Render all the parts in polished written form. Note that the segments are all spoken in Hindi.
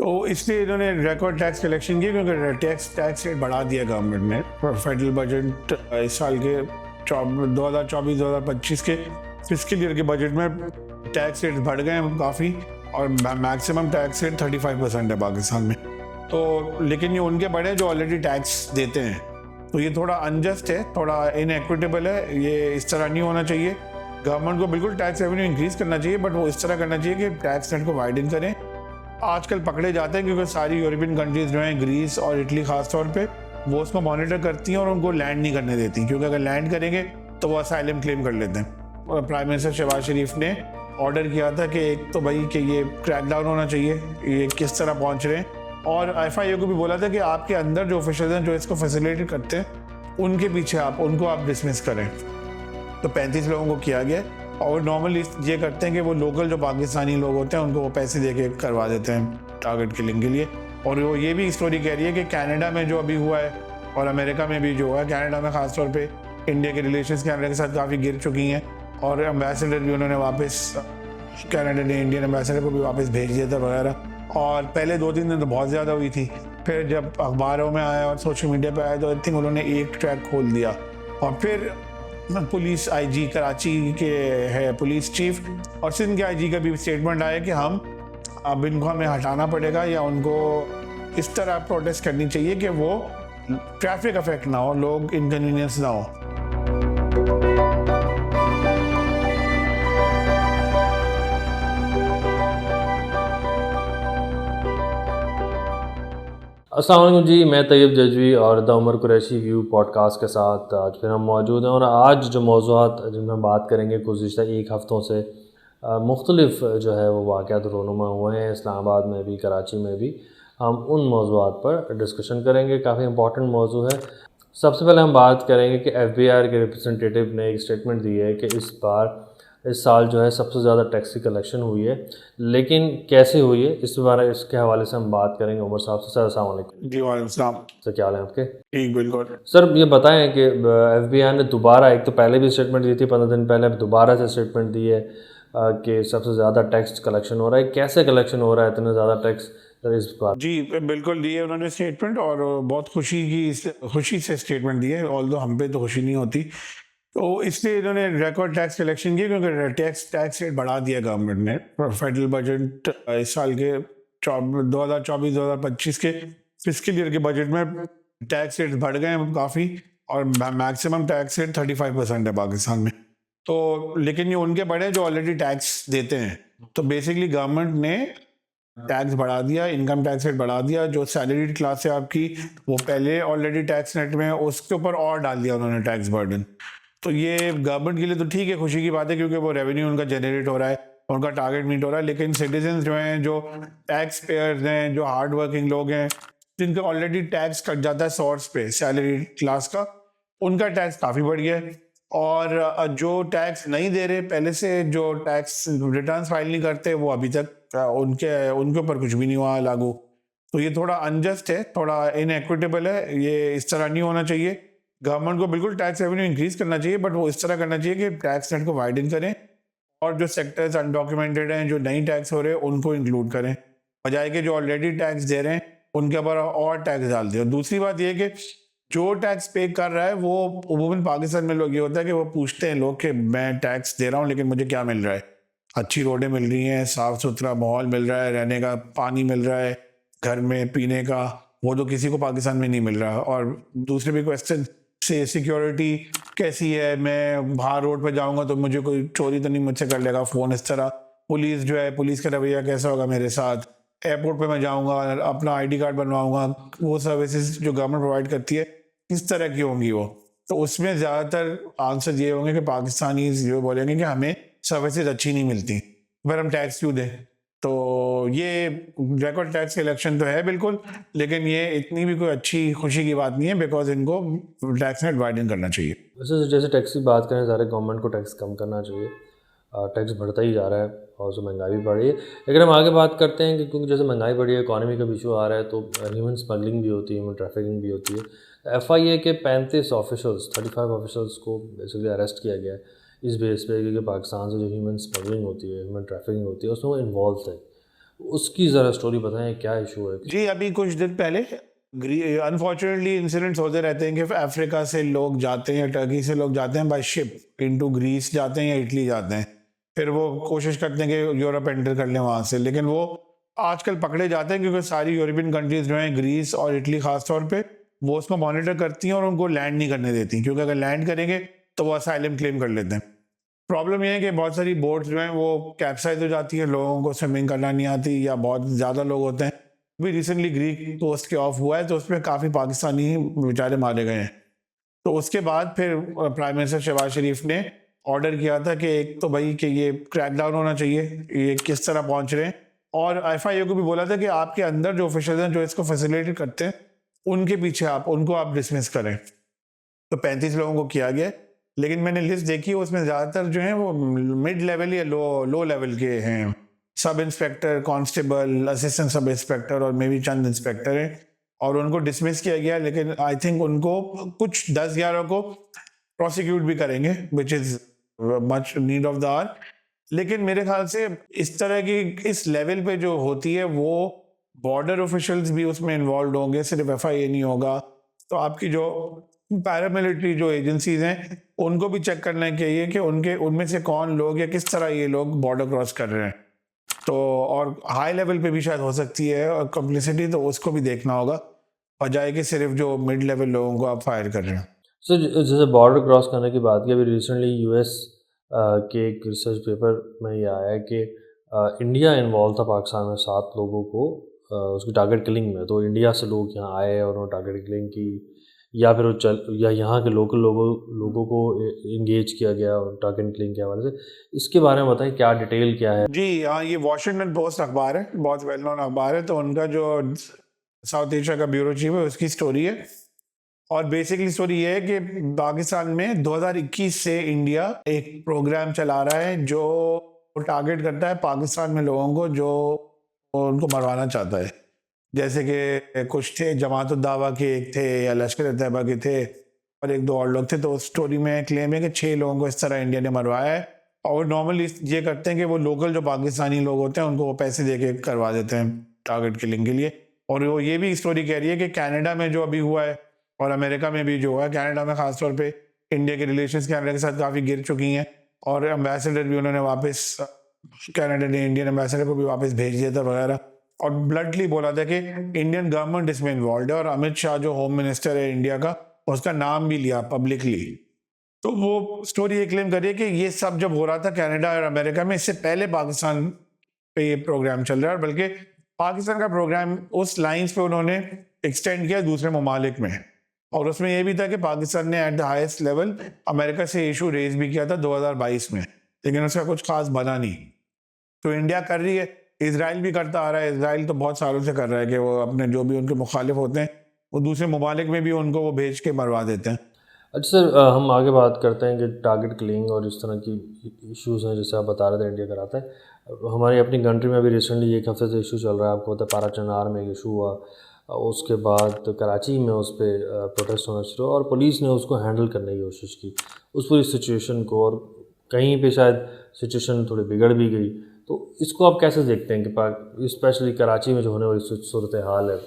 तो इसलिए इन्होंने रिकॉर्ड टैक्स कलेक्शन की, क्योंकि टैक्स रेट बढ़ा दिया गवर्नमेंट ने। फेडरल बजट इस साल के 2024-2025 के फिस्कल ईयर के बजट में टैक्स रेट बढ़ गए हैं काफ़ी, और मैक्सिमम टैक्स रेट 35% है पाकिस्तान में। तो लेकिन ये उनके बड़े जो ऑलरेडी टैक्स देते हैं, तो ये थोड़ा अनजस्ट है, थोड़ा इनएक्विटेबल है। ये इस तरह नहीं होना चाहिए। गवर्नमेंट को बिल्कुल टैक्स रेवेन्यू इंक्रीज़ करना चाहिए, बट वो इस तरह करना चाहिए कि टैक्स नेट को वाइडन करें। आजकल पकड़े जाते हैं क्योंकि सारी यूरोपियन कंट्रीज़ जो हैं, ग्रीस और इटली ख़ास तौर पे, वो उसको मॉनिटर करती हैं और उनको लैंड नहीं करने देती, क्योंकि अगर लैंड करेंगे तो वो असाइलम क्लेम कर लेते हैं। और प्राइम मिनिस्टर शहबाज शरीफ ने ऑर्डर किया था कि एक तो भाई कि ये क्रैकडाउन होना चाहिए, ये किस तरह पहुँच रहे हैं। और FIA को भी बोला था कि आपके अंदर जो ऑफिशियल हैं जो इसको फैसिलिटेट करते हैं, उनके पीछे उनको आप डिसमिस करें। तो 35 लोगों को किया गया। और नॉर्मली ये करते हैं कि वो लोकल जो पाकिस्तानी लोग होते हैं उनको वो पैसे दे के करवा देते हैं टारगेट किलिंग के लिए। और वो ये भी स्टोरी कह रही है कि कनाडा में जो अभी हुआ है और अमेरिका में भी जो हुआ है, कनाडा में ख़ास तौर पे इंडिया के रिलेशंस कनाडा के साथ काफ़ी गिर चुकी हैं, और एम्बेसडर भी उन्होंने वापस, कनाडा ने इंडियन एम्बेसडर को भी वापस भेज दिया था वगैरह। और पहले 2-3 दिन तो बहुत ज़्यादा हुई थी, फिर जब अखबारों में आया और सोशल मीडिया पे आया तो आई थिंक उन्होंने एक ट्रैक खोल दिया। और फिर पुलिस IG कराची के है पुलिस चीफ और सिंध के IG का भी स्टेटमेंट आया कि अब इनको हमें हटाना पड़ेगा, या उनको इस तरह प्रोटेस्ट करनी चाहिए कि वो ट्रैफिक अफेक्ट ना हो, लोग इनकन्वीनियंस ना हो। अस्सलाम वालेकुम जी, मैं तैयब जजवी और the Umar Qureshi view podcast के साथ आज फिर हम मौजूद हैं। और आज जो मौज़ूआत जिनमें हम बात करेंगे, गुज़िश्ता एक हफ़्तों से मुख्तलिफ जो है वो वाक़यात रोनुमा हुए हैं, इस्लामाबाद में भी, कराची में भी। हम उन मौज़ूआत पर डिस्कशन करेंगे। काफ़ी इंपॉर्टेंट मौजू है। सबसे पहले हम बात करेंगे कि FBI के रिप्रेजेंटेटिव ने एक स्टेटमेंट दी है कि इस साल जो है सबसे ज़्यादा टैक्स की कलेक्शन हुई है, लेकिन कैसे हुई है इसके हवाले से हम बात करेंगे उमर साहब से। सर अस्सलाम वालेकुम। जी वालेकुम सलाम। सर क्या हाल है आपके? ठीक, बिल्कुल। सर ये बताएं कि FBI ने दोबारा, एक तो पहले भी स्टेटमेंट दी थी 15 दिन पहले, अब दोबारा से स्टेटमेंट दी है कि सबसे ज़्यादा टैक्स कलेक्शन हो रहा है। कैसे कलेक्शन हो रहा है इतना ज़्यादा टैक्स इस बार? जी बिल्कुल दी है उन्होंने स्टेटमेंट, और बहुत खुशी से स्टेटमेंट दी है, ऑल्दो हम पे तो खुशी नहीं होती। तो इसलिए इन्होंने रिकॉर्ड टैक्स कलेक्शन की, क्योंकि टैक्स रेट बढ़ा दिया गवर्नमेंट ने। फेडरल बजट इस साल के 2024-2025 के फिस्कल ईयर के बजट में टैक्स रेट बढ़ गए हैं काफ़ी, और मैक्सिमम टैक्स रेट 35% है पाकिस्तान में। तो लेकिन ये उनके बड़े जो ऑलरेडी टैक्स देते हैं, तो बेसिकली गवर्नमेंट ने टैक्स बढ़ा दिया, इनकम टैक्स रेट बढ़ा दिया। जो सैलरीड क्लास है आपकी, वो पहले ऑलरेडी टैक्स नेट में है, उसके ऊपर और डाल दिया उन्होंने टैक्स बर्डन। तो ये गवर्नमेंट के लिए तो ठीक है, खुशी की बात है, क्योंकि वो रेवेन्यू उनका जनरेट हो रहा है, उनका टारगेट मीट हो रहा है। लेकिन सिटीजन जो हैं, जो टैक्स पेयर्स हैं, जो हार्ड वर्किंग लोग हैं, जिनका ऑलरेडी टैक्स कट जाता है सोर्स पे सैलरी क्लास का, उनका टैक्स काफ़ी बढ़ गया है। और जो टैक्स नहीं दे रहे पहले से, जो टैक्स रिटर्न्स फाइल नहीं करते, वो अभी तक उनके ऊपर कुछ भी नहीं हुआ लागू। तो ये थोड़ा अनजस्ट है, थोड़ा इनएक्विटेबल है। ये इस तरह नहीं होना चाहिए। गवर्नमेंट को बिल्कुल टैक्स रेवेन्यू इंक्रीज करना चाहिए, बट वो इस तरह करना चाहिए कि टैक्स नेट को वाइडन करें, और जो सेक्टर्स अनडॉक्यूमेंटेड हैं, जो नई टैक्स हो रहे हैं, उनको इंक्लूड करें, बजाय के जो ऑलरेडी टैक्स दे रहे हैं उनके ऊपर और टैक्स डाल दें। और दूसरी बात ये कि जो टैक्स पे कर रहा है, वो अमूमन पाकिस्तान में लोग ये होता है कि वो पूछते हैं लोग कि मैं टैक्स दे रहा हूँ लेकिन मुझे क्या मिल रहा है। अच्छी रोडें मिल रही हैं, साफ़ सुथरा माहौल मिल रहा है, रहने का पानी मिल रहा है, घर में पीने का, वो तो किसी को पाकिस्तान में नहीं मिल रहा। और दूसरे भी क्वेश्चन से सिक्योरिटी कैसी है, मैं बाहर रोड पे जाऊंगा तो मुझे कोई चोरी तो नहीं मुझसे कर लेगा फ़ोन, इस तरह। पुलिस जो है, पुलिस का रवैया कैसा होगा मेरे साथ, एयरपोर्ट पे मैं जाऊंगा अपना ID कार्ड बनवाऊंगा, वो सर्विसेज जो गवर्नमेंट प्रोवाइड करती है किस तरह की होंगी वो। तो उसमें ज़्यादातर आंसर ये होंगे कि पाकिस्तानी ये बोलेंगे कि हमें सर्विसेज अच्छी नहीं मिलती, फिर हम टैक्स क्यों दें। तो ये रिकॉर्ड टैक्स कलेक्शन तो है बिल्कुल, लेकिन ये इतनी भी कोई अच्छी खुशी की बात नहीं है, बिकॉज इनको टैक्स नेट वाइडन करना चाहिए। वैसे जैसे टैक्स की बात करें, सारे गवर्नमेंट को टैक्स कम करना चाहिए। टैक्स बढ़ता ही जा रहा है और उसमें महंगाई भी बढ़ रही है। लेकिन हम आगे बात करते हैं कि क्योंकि जैसे महंगाई बढ़ी है, इकॉनमी का इशू आ रहा है, तो ह्यूमन स्मगलिंग भी होती है, ह्यूमन ट्रैफिकिंग भी होती है। FIA के 35 ऑफिशल्स को बेसिकली अरेस्ट किया गया है इस बेस पे, क्योंकि पाकिस्तान से जो ह्यूमन स्मगलिंग होती है, ह्यूमन ट्रैफिकिंग होती है, उसमें वो इन्वॉल्व थे। उसकी ज़रा स्टोरी बताएं, क्या इशू है? जी अभी कुछ दिन पहले अनफॉर्चुनेटली इंसिडेंट्स होते रहते हैं कि अफ्रीका से लोग जाते हैं या टर्की से लोग जाते हैं बाय शिप इनटू ग्रीस जाते हैं या इटली जाते हैं, फिर वो कोशिश करते हैं कि यूरोप एंटर कर लें वहाँ से, लेकिन वो आजकल पकड़े जाते हैं क्योंकि सारी यूरोपियन कंट्रीज जो हैं, ग्रीस और इटली खास तौर पे, वो उसको मॉनिटर करती हैं और उनको लैंड नहीं करने देती, क्योंकि अगर लैंड करेंगे तो वो असाइलम क्लेम कर लेते हैं। प्रॉब्लम ये है कि बहुत सारी बोट्स जो हैं वो कैप्साइज हो जाती है, लोगों को स्विमिंग करना नहीं आती या बहुत ज़्यादा लोग होते हैं। भी रिसेंटली ग्रीक कोस्ट के ऑफ हुआ है तो उसमें काफ़ी पाकिस्तानी बेचारे मारे गए हैं। तो उसके बाद फिर प्राइम मिनिस्टर शहबाज शरीफ ने ऑर्डर किया था कि एक तो भाई कि ये क्रैकडाउन होना चाहिए, ये किस तरह पहुंच रहे हैं, और एफआईओ को भी बोला था कि आपके अंदर जो ऑफिशियल हैं जो इसको फैसिलिटेट करते हैं उनके पीछे उनको आप डिसमिस करें। तो 35 लोगों को किया गया, लेकिन मैंने लिस्ट देखी उसमें ज़्यादातर जो हैं वो मिड लेवल या लो लेवल के हैं, sub inspector, constable, assistant sub inspector और मे बी चंद इंस्पेक्टर हैं, और उनको डिसमिस किया गया। लेकिन आई थिंक उनको कुछ 10-11 को प्रोसिक्यूट भी करेंगे, which is much need of the hour. लेकिन मेरे ख्याल से इस तरह की इस लेवल पे जो होती है वो बॉर्डर ऑफिशियल्स भी उसमें इन्वॉल्व होंगे, सिर्फ एफआईए नहीं होगा। तो आपकी जो पैरामिलिट्री जो एजेंसीज हैं उनको भी चेक करना चाहिए कि उनमें से कौन लोग या किस तरह ये लोग बॉर्डर क्रॉस कर रहे हैं। तो और हाई लेवल पे भी शायद हो सकती है और कम्प्लिसिटी, तो उसको भी देखना होगा, बजाय कि सिर्फ जो मिड लेवल लोगों को आप फायर कर रहे हैं। सर जैसे बॉर्डर क्रॉस करने की बात की, अभी रिसेंटली यूएस के एक रिसर्च पेपर में ये आया है कि इंडिया इन्वॉल्व था पाकिस्तान में 7 लोगों को उसकी टारगेट किलिंग में। तो इंडिया से लोग यहाँ आए और उन्होंने टारगेट किलिंग की, या फिर या यहाँ के लोकल लोगों को इंगेज किया गया टारगेट किलिंग के हवाले से। इसके बारे में बताएं, क्या डिटेल क्या है? जी हाँ, ये वॉशिंगटन पोस्ट अखबार है, बहुत वेल नोन अखबार है। तो उनका जो साउथ एशिया का ब्यूरो चीफ है उसकी स्टोरी है, और बेसिकली स्टोरी ये है कि पाकिस्तान में 2021 से इंडिया एक प्रोग्राम चला रहा है जो टारगेट करता है पाकिस्तान में लोगों को जो उनको मरवाना चाहता है। जैसे कि कुछ थे जमात दावा के एक थे या लश्कर तैयबा के थे और एक दो और लोग थे। तो उस स्टोरी में क्लेम है कि 6 लोगों को इस तरह इंडिया ने मरवाया है, और नॉर्मली ये करते हैं कि वो लोकल जो पाकिस्तानी लोग होते हैं उनको वो पैसे दे के करवा देते हैं टारगेट किलिंग के लिए। और वो ये भी स्टोरी कह रही है कि कनाडा में जो अभी हुआ है और अमेरिका में भी जो हुआ है, कनाडा में खासतौर पे इंडिया के रिलेशंस कनाडा के साथ काफ़ी गिर चुकी हैं, और एम्बेसडर भी उन्होंने वापस, कनाडा ने इंडियन एम्बेसडर को भी वापस भेज दिया था वगैरह, और ब्लडली बोला था कि इंडियन गवर्नमेंट इसमें इन्वॉल्व है। और अमित शाह जो होम मिनिस्टर है इंडिया का, उसका नाम भी लिया पब्लिकली। तो वो स्टोरी ये क्लेम करिए कि ये सब जब हो रहा था कनाडा और अमेरिका में, इससे पहले पाकिस्तान पे ये प्रोग्राम चल रहा है, और बल्कि पाकिस्तान का प्रोग्राम उस लाइंस पे उन्होंने एक्सटेंड किया दूसरे ममालिक में। और उसमें यह भी था कि पाकिस्तान ने at the highest level America से इशू रेज भी किया था 2022 में, लेकिन उसका कुछ खास बना नहीं। तो इंडिया कर रही है, इजराइल भी करता आ रहा है। इजराइल तो बहुत सालों से कर रहा है कि वो अपने जो भी उनके मुखालिफ होते हैं वो दूसरे ममालिक में भी उनको वो भेज के मरवा देते हैं। अच्छा सर, हम आगे बात करते हैं कि टारगेट किलिंग और इस तरह की इश्यूज़ हैं जैसे आप बता रहे थे इंडिया कराता है। हमारी अपनी कंट्री में भी रिसेंटली एक हफ्ते से इशू चल रहा है, आपको पता है पारा चनार में एक इशू हुआ, उसके बाद कराची में उस पर प्रोटेस्ट होना शुरू हुआ और पुलिस ने उसको हैंडल करने की कोशिश की उस पूरी सिचुएशन को, और कहीं पे शायद सिचुएशन थोड़ी बिगड़ भी गई। तो इसको आप कैसे देखते हैं कि स्पेशली कराची में जो होने वाली सूरत हाल है?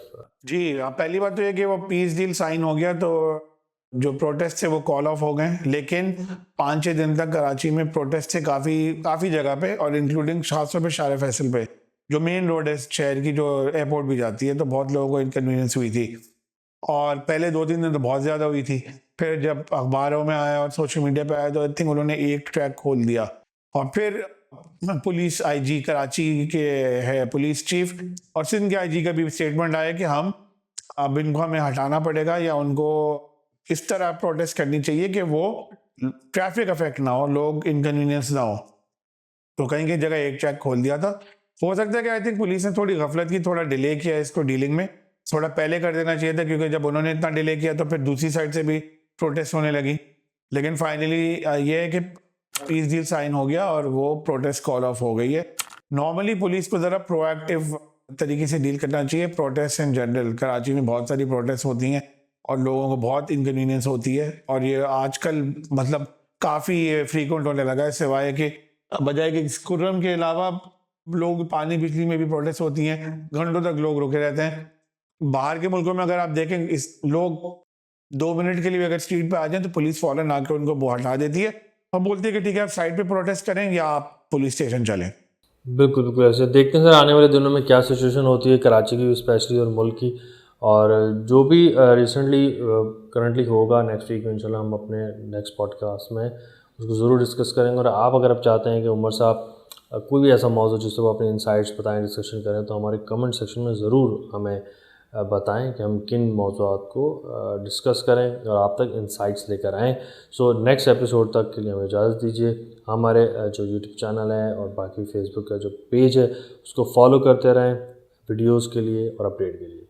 जी, पहली बात तो ये कि वो पीस डील साइन हो गया तो जो प्रोटेस्ट थे वो कॉल ऑफ हो गए, लेकिन 5-6 दिन तक कराची में प्रोटेस्ट थे काफ़ी जगह पे, और इंक्लूडिंग खासतौर पे शार फैसल पे जो मेन रोड है शहर की, जो एयरपोर्ट भी जाती है। तो बहुत लोगों को इनकन्वीनियंस हुई थी, और पहले 2-3 दिन तो बहुत ज़्यादा हुई थी। फिर जब अखबारों में आया और सोशल मीडिया पे आया तो आई थिंक उन्होंने एक ट्रैक खोल दिया, और फिर पुलिस आईजी कराची के है पुलिस चीफ और सिंध के आईजी का भी स्टेटमेंट आया कि अब इनको हमें हटाना पड़ेगा, या उनको इस तरह प्रोटेस्ट करनी चाहिए कि वो ट्रैफिक अफेक्ट ना हो, लोग इनकन्वीनियंस ना हो। तो कहीं कहीं जगह एक ट्रैक खोल दिया था। हो सकता है कि आई थिंक पुलिस ने थोड़ी गफलत की, थोड़ा डिले किया इसको डीलिंग में, थोड़ा पहले कर देना चाहिए था, क्योंकि जब उन्होंने इतना डिले किया तो फिर दूसरी साइड से भी प्रोटेस्ट होने लगी। लेकिन फाइनली ये है कि पीस डील साइन हो गया और वो प्रोटेस्ट कॉल ऑफ हो गई है। नॉर्मली पुलिस को ज़रा प्रोएक्टिव तरीके से डील करना चाहिए प्रोटेस्ट इन जनरल। कराची में बहुत सारी प्रोटेस्ट होती हैं और लोगों को बहुत इनकन्वीनियंस होती है, और ये आजकल मतलब काफ़ी फ्रीक्वेंट होने लगा है, सिवाय कि बजाय कि खुर्रम के अलावा लोग पानी बिजली में भी प्रोटेस्ट होती हैं, घंटों तक लोग रुके रहते हैं। बाहर के मुल्कों में अगर आप देखें, इस लोग 2 मिनट के लिए भी अगर स्ट्रीट पे आ जाएं तो पुलिस फौरन आकर उनको हटा देती है और बोलती है कि ठीक है आप साइड पे प्रोटेस्ट करें या आप पुलिस स्टेशन चलें। बिल्कुल बिल्कुल ऐसे देखते हैं सर आने वाले दिनों में क्या सिचुएशन होती है कराची की स्पेशली और मुल्क की, और जो भी रिसेंटली करंटली होगा नेक्स्ट वीक में इंशाल्लाह हम अपने नेक्स्ट पॉडकास्ट में उसको ज़रूर डिस्कस करेंगे। और अगर आप चाहते हैं कि उमर साहब कोई भी ऐसा मौजूद जिससे वो अपने इंसाइट्स बताएं, डिस्कशन करें, तो हमारे कमेंट सेक्शन में ज़रूर हमें बताएं कि हम किन मौज़ूआत को डिस्कस करें और आप तक इंसाइट्स लेकर आएँ। सो नेक्स्ट एपिसोड तक के लिए हमें इजाज़त दीजिए। हमारे जो यूट्यूब चैनल है और बाकी फेसबुक का जो पेज है उसको फॉलो करते रहें वीडियोज़ के लिए और अपडेट के लिए।